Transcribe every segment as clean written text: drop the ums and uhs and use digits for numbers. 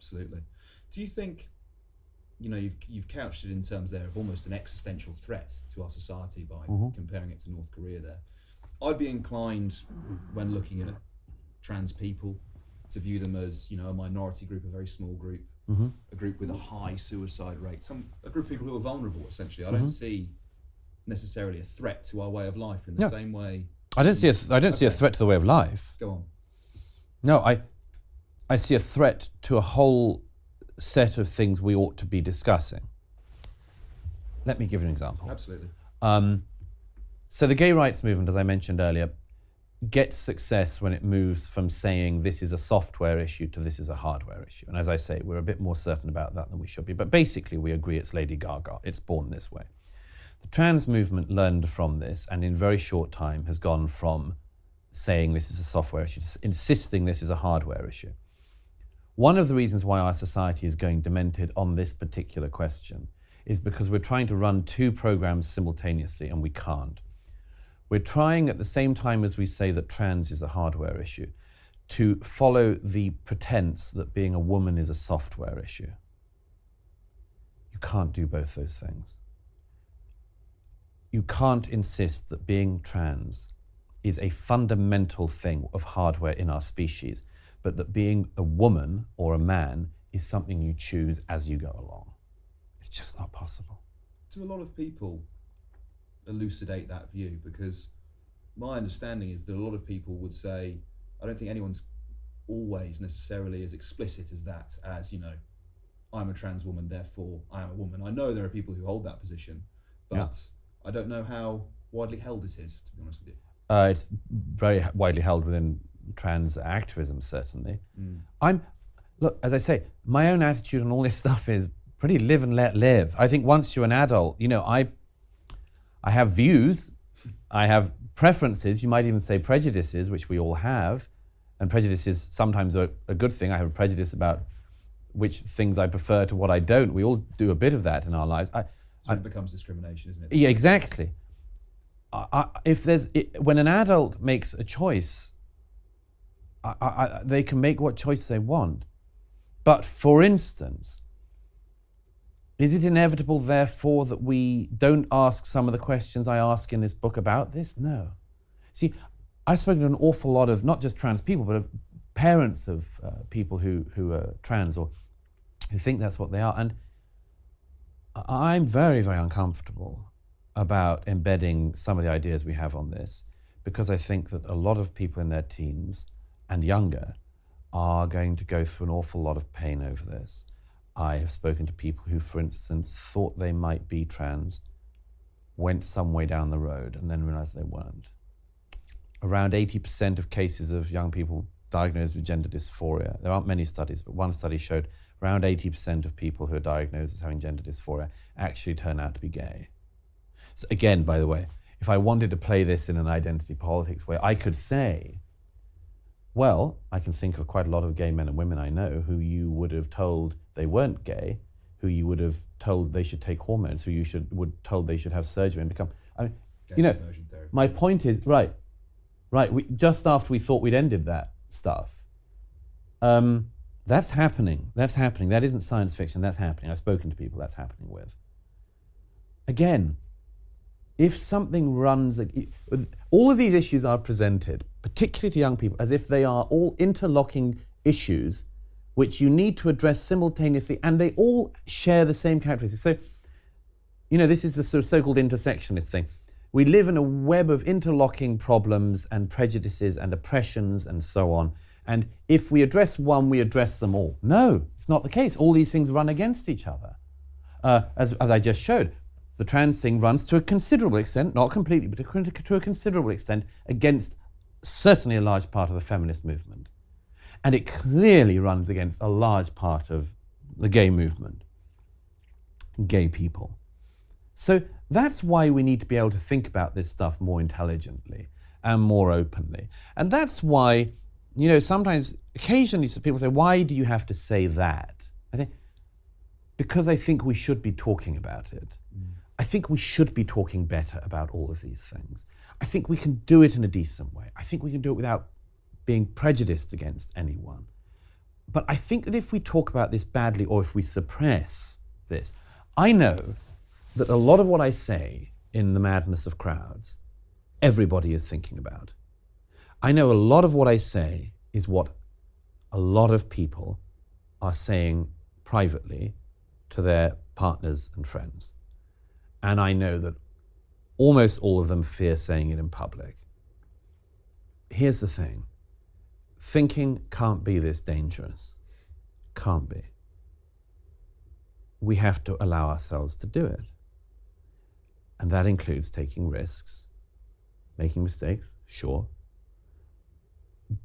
Absolutely. Do you think, you've couched it in terms there of almost an existential threat to our society by comparing it to North Korea there. I'd be inclined, when looking at trans people, to view them as, a minority group, a very small group, a group with a high suicide rate, a group of people who are vulnerable, essentially. I don't see necessarily a threat to our way of life in the same way. I don't see a threat to the way of life. Go on. No, I see a threat to a whole set of things we ought to be discussing. Let me give you an example. Absolutely. So the gay rights movement, as I mentioned earlier, gets success when it moves from saying this is a software issue to this is a hardware issue. And as I say, we're a bit more certain about that than we should be. But basically, we agree it's Lady Gaga. It's born this way. The trans movement learned from this and in very short time has gone from saying this is a software issue to insisting this is a hardware issue. One of the reasons why our society is going demented on this particular question is because we're trying to run two programs simultaneously and we can't. We're trying at the same time as we say that trans is a hardware issue to follow the pretense that being a woman is a software issue. You can't do both those things. You can't insist that being trans is a fundamental thing of hardware in our species, but that being a woman or a man is something you choose as you go along. It's just not possible. To a lot of people, elucidate that view, because my understanding is that a lot of people would say, I don't think anyone's always necessarily as explicit as that, as, I'm a trans woman, therefore I am a woman. I know there are people who hold that position, but I don't know how widely held it is, to be honest with you. It's very widely held within trans activism, certainly. Look, as I say, my own attitude on all this stuff is pretty live and let live. I think once you're an adult, I have views, I have preferences, you might even say prejudices, which we all have, and prejudices sometimes are a good thing. I have a prejudice about which things I prefer to what I don't. We all do a bit of that in our lives. So it becomes discrimination, isn't it? Yeah, exactly. When an adult makes a choice, they can make what choice they want. But for instance, is it inevitable, therefore, that we don't ask some of the questions I ask in this book about this? No. See, I've spoken to an awful lot of not just trans people, but of parents of people who are trans or who think that's what they are. And I'm very, very uncomfortable about embedding some of the ideas we have on this, because I think that a lot of people in their teens and younger are going to go through an awful lot of pain over this. I have spoken to people who, for instance, thought they might be trans, went some way down the road and then realized they weren't. Around 80% of cases of young people diagnosed with gender dysphoria, there aren't many studies, but one study showed around 80% of people who are diagnosed as having gender dysphoria actually turn out to be gay. So again, by the way, if I wanted to play this in an identity politics way, I could say, well, I can think of quite a lot of gay men and women I know who you would have told they weren't gay, who you would have told they should take hormones, who you would told they should have surgery and become. My point is right. Just after we thought we'd ended that stuff, that's happening. That isn't science fiction. That's happening. I've spoken to people that's happening with. Again, if something runs, all of these issues are presented, particularly to young people, as if they are all interlocking issues which you need to address simultaneously, and they all share the same characteristics. So, this is the sort of so-called intersectionist thing. We live in a web of interlocking problems and prejudices and oppressions and so on. And if we address one, we address them all. No, it's not the case. All these things run against each other. As I just showed, the trans thing runs to a considerable extent, not completely, but to a considerable extent against certainly a large part of the feminist movement. And it clearly runs against a large part of the gay movement, gay people. So that's why we need to be able to think about this stuff more intelligently and more openly. And that's why, sometimes, occasionally people say, why do you have to say that? Because I think we should be talking about it. I think we should be talking better about all of these things. I think we can do it in a decent way. I think we can do it without being prejudiced against anyone. But I think that if we talk about this badly or if we suppress this, I know that a lot of what I say in The Madness of Crowds, everybody is thinking about. I know a lot of what I say is what a lot of people are saying privately to their partners and friends. And I know that almost all of them fear saying it in public. Here's the thing. Thinking can't be this dangerous. Can't be. We have to allow ourselves to do it. And that includes taking risks, making mistakes, sure.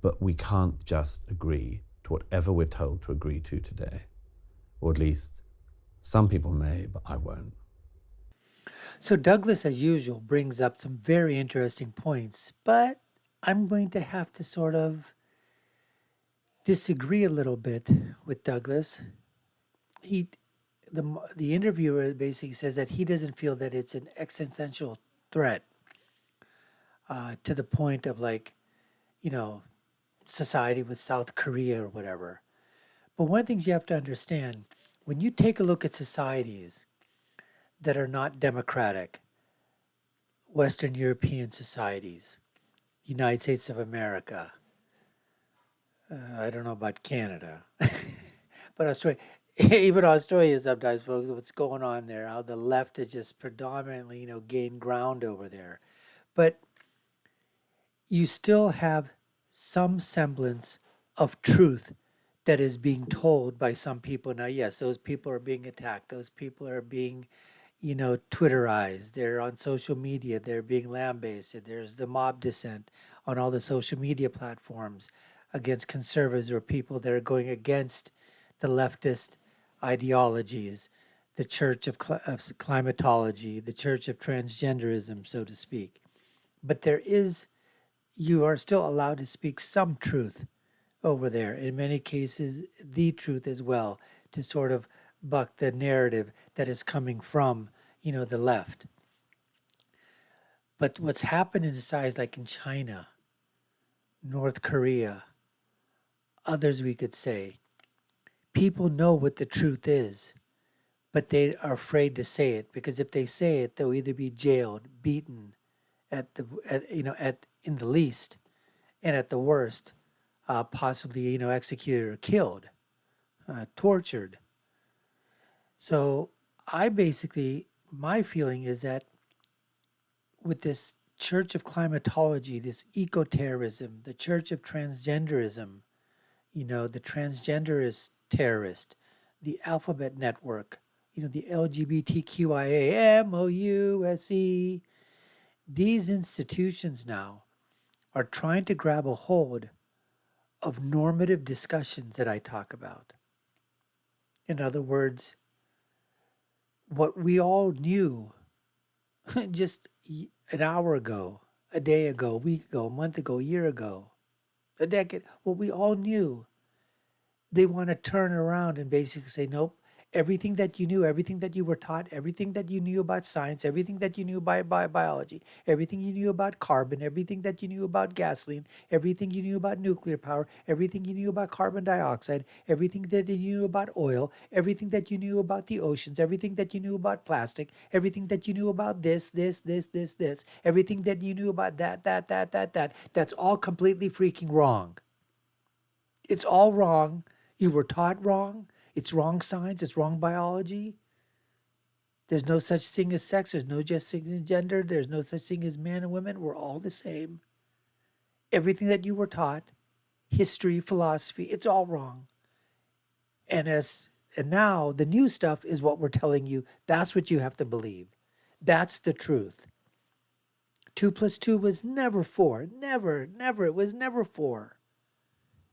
But we can't just agree to whatever we're told to agree to today. Or at least some people may, but I won't. So Douglas, as usual, brings up some very interesting points, but I'm going to have to sort of disagree a little bit with Douglas. The interviewer basically says that he doesn't feel that it's an existential threat to the point of like, society with South Korea or whatever. But one of the things you have to understand, when you take a look at societies that are not democratic, Western European societies, United States of America, I don't know about Canada, but Australia, even Australia sometimes, folks, what's going on there, how the left is just predominantly, gained ground over there. But you still have some semblance of truth that is being told by some people. Now, yes, those people are being attacked. Those people are being, Twitterized. They're on social media. They're being lambasted. There's the mob dissent on all the social media platforms against conservatives or people that are going against the leftist ideologies, the church of climatology, the church of transgenderism, so to speak. But you are still allowed to speak some truth over there. In many cases, the truth as well, to sort of buck the narrative that is coming from, the left. But what's happened in societies like in China, North Korea, others we could say, people know what the truth is, but they are afraid to say it because if they say it, they'll either be jailed, beaten, in the least, and at the worst, possibly executed or killed, tortured. So my feeling is that with this church of climatology, this eco-terrorism, the church of transgenderism, the transgenderist terrorist, the alphabet network, the LGBTQIA, MOUSE, these institutions now are trying to grab a hold of normative discussions that I talk about. In other words, what we all knew just an hour ago, a day ago, a week ago, a month ago, a year ago, a decade, what we all knew, they want to turn around and basically say, nope, everything that you knew, everything that you were taught, everything that you knew about science, everything that you knew by biology, everything you knew about carbon, everything that you knew about gasoline, everything you knew about nuclear power, everything you knew about carbon dioxide, everything that you knew about oil, everything that you knew about the oceans, everything that you knew about plastic, everything that you knew about this, everything that you knew about that, that's all completely freaking wrong. It's all wrong. You were taught wrong. It's wrong science. It's wrong biology. There's no such thing as sex. There's no such thing as gender. There's no such thing as man and women. We're all the same. Everything that you were taught, history, philosophy, it's all wrong. And now the new stuff is what we're telling you. That's what you have to believe. That's the truth. 2 + 2 was never 4. Never. It was never 4.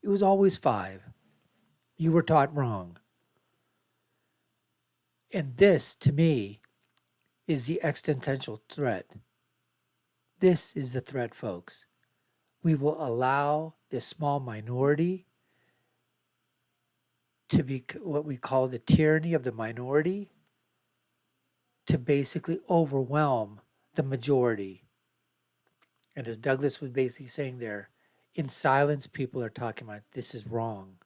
It was always 5. You were taught wrong. And this, to me, is the existential threat. This is the threat, folks. We will allow this small minority to be what we call the tyranny of the minority to basically overwhelm the majority. And as Douglas was basically saying there, in silence, people are talking about this is wrong.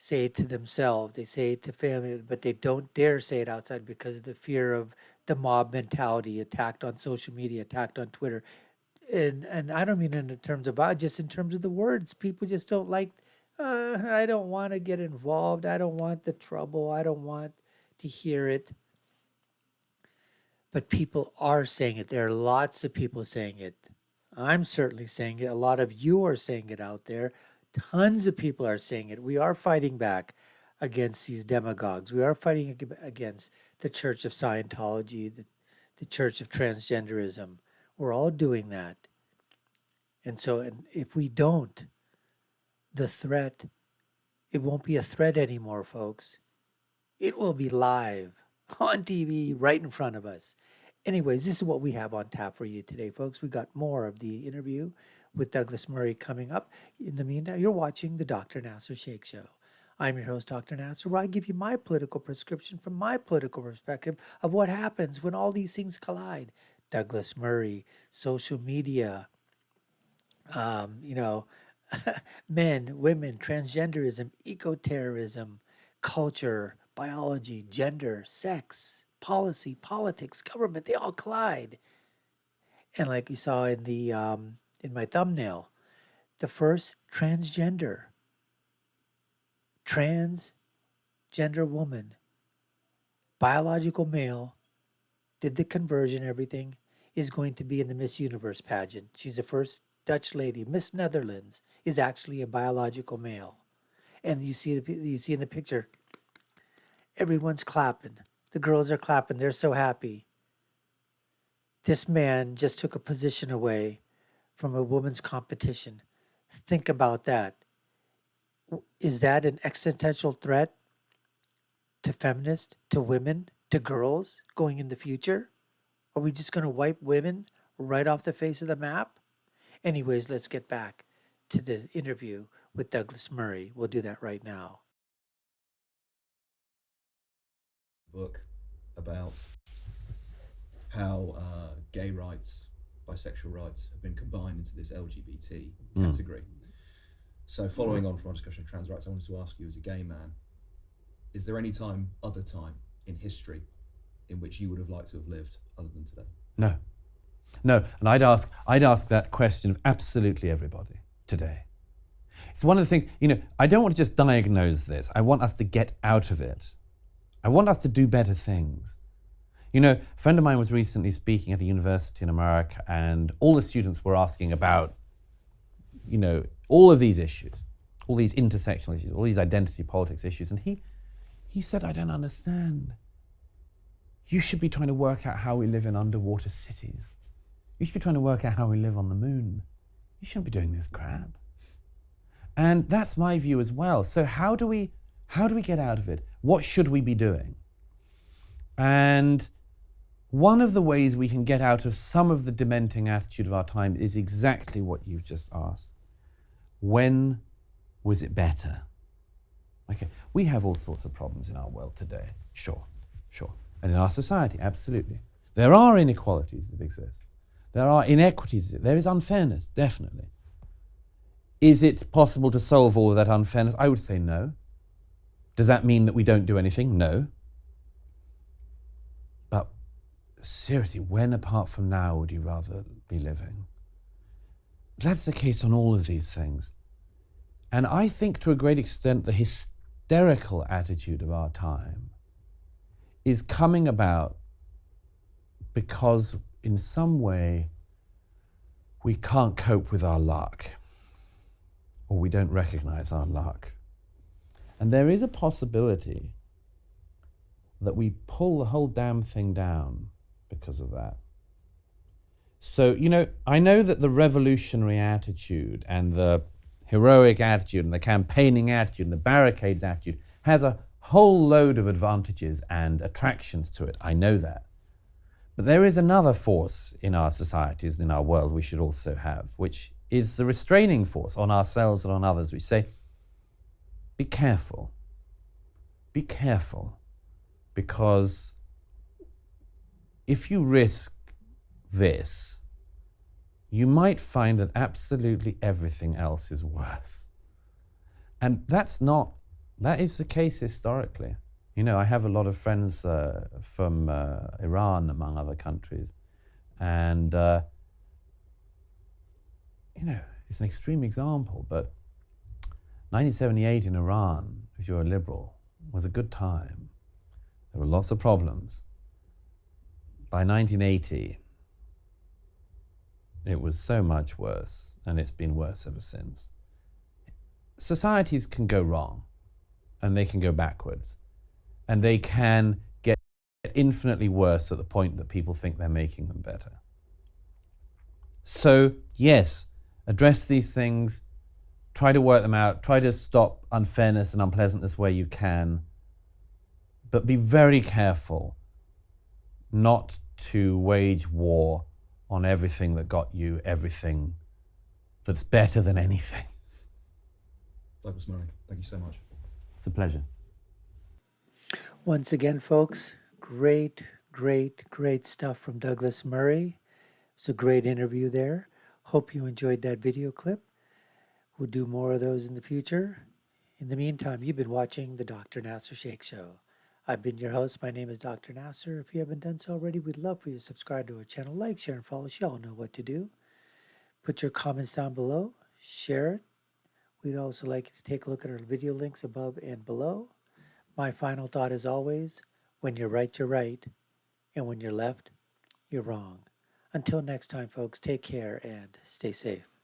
say it to themselves, they say it to family, but they don't dare say it outside because of the fear of the mob mentality, attacked on social media, attacked on Twitter. And I don't mean in the terms of just in terms of the words. People just don't like, I don't want to get involved. I don't want the trouble. I don't want to hear it. But people are saying it. There are lots of people saying it. I'm certainly saying it. A lot of you are saying it out there. Tons of people are saying it. We are fighting back against these demagogues. We are fighting against the Church of Scientology, the Church of Transgenderism. We're all doing that. And so, and if we don't, the threat, it won't be a threat anymore, folks. It will be live on TV right in front of us. Anyways, this is what we have on tap for you today, folks. We got more of the interview with Douglas Murray coming up. In the meantime, you're watching the Dr. Nasir Shaikh Show. I'm your host, Dr. Nasir, where I give you my political prescription from my political perspective of what happens when all these things collide. Douglas Murray, social media, men, women, transgenderism, eco-terrorism, culture, biology, gender, sex, policy, politics, government, they all collide. And like you saw in the in my thumbnail, the first transgender woman, biological male, did the conversion, everything, is going to be in the Miss Universe pageant. She's the first Dutch lady. Miss Netherlands is actually a biological male. And you see in the picture, everyone's clapping. The girls are clapping. They're so happy. This man just took a position away from a woman's competition. Think about that. Is that an existential threat to feminists, to women, to girls going in the future? Are we just going to wipe women right off the face of the map? Anyways, let's get back to the interview with Douglas Murray. We'll do that right now. Book about how gay rights, bisexual rights have been combined into this LGBT category. So following on from our discussion of trans rights, I wanted to ask you, as a gay man, is there any other time in history in which you would have liked to have lived other than today? No, and I'd ask that question of absolutely everybody today. It's one of the things, I don't want to just diagnose this. I want us to get out of it. I want us to do better things. A friend of mine was recently speaking at a university in America, and all the students were asking about, all of these issues, all these intersectional issues, all these identity politics issues. And he said, I don't understand. You should be trying to work out how we live in underwater cities. You should be trying to work out how we live on the moon. You shouldn't be doing this crap. And that's my view as well. So how do we get out of it? What should we be doing? And one of the ways we can get out of some of the dementing attitude of our time is exactly what you've just asked. When was it better? Okay, we have all sorts of problems in our world today. Sure. And in our society, absolutely. There are inequalities that exist. There are inequities. There is unfairness, definitely. Is it possible to solve all of that unfairness? I would say no. Does that mean that we don't do anything? No. But seriously, when apart from now would you rather be living? That's the case on all of these things. And I think to a great extent the hysterical attitude of our time is coming about because in some way we can't cope with our luck, or we don't recognize our luck. And there is a possibility that we pull the whole damn thing down because of that. So, I know that the revolutionary attitude and the heroic attitude and the campaigning attitude and the barricades attitude has a whole load of advantages and attractions to it. I know that. But there is another force in our societies, in our world, we should also have, which is the restraining force on ourselves and on others. We say, be careful. Be careful. Because if you risk this, you might find that absolutely everything else is worse. And that's not That is the case historically. You know, I have a lot of friends from Iran, among other countries, and you know, it's an extreme example, but 1978 in Iran, if you're a liberal, was a good time. There were lots of problems. By 1980, it was so much worse, and it's been worse ever since. Societies can go wrong, and they can go backwards, and they can get infinitely worse at the point that people think they're making them better. So, yes, address these things, try to work them out, try to stop unfairness and unpleasantness where you can, but be very careful not to wage war on everything that got you everything that's better than anything. Douglas Murray, thank you so much. It's a pleasure. Once again, folks, great stuff from Douglas Murray. It's a great interview there. Hope you enjoyed that video clip. We'll do more of those in the future. In the meantime, you've been watching the Dr. Nasir Shaikh Show. I've been your host. My name is Dr. Nasir. If you haven't done so already, we'd love for you to subscribe to our channel, like, share, and follow us. You all know what to do. Put your comments down below. Share it. We'd also like you to take a look at our video links above and below. My final thought is always, when you're right, you're right. And when you're left, you're wrong. Until next time, folks, take care and stay safe.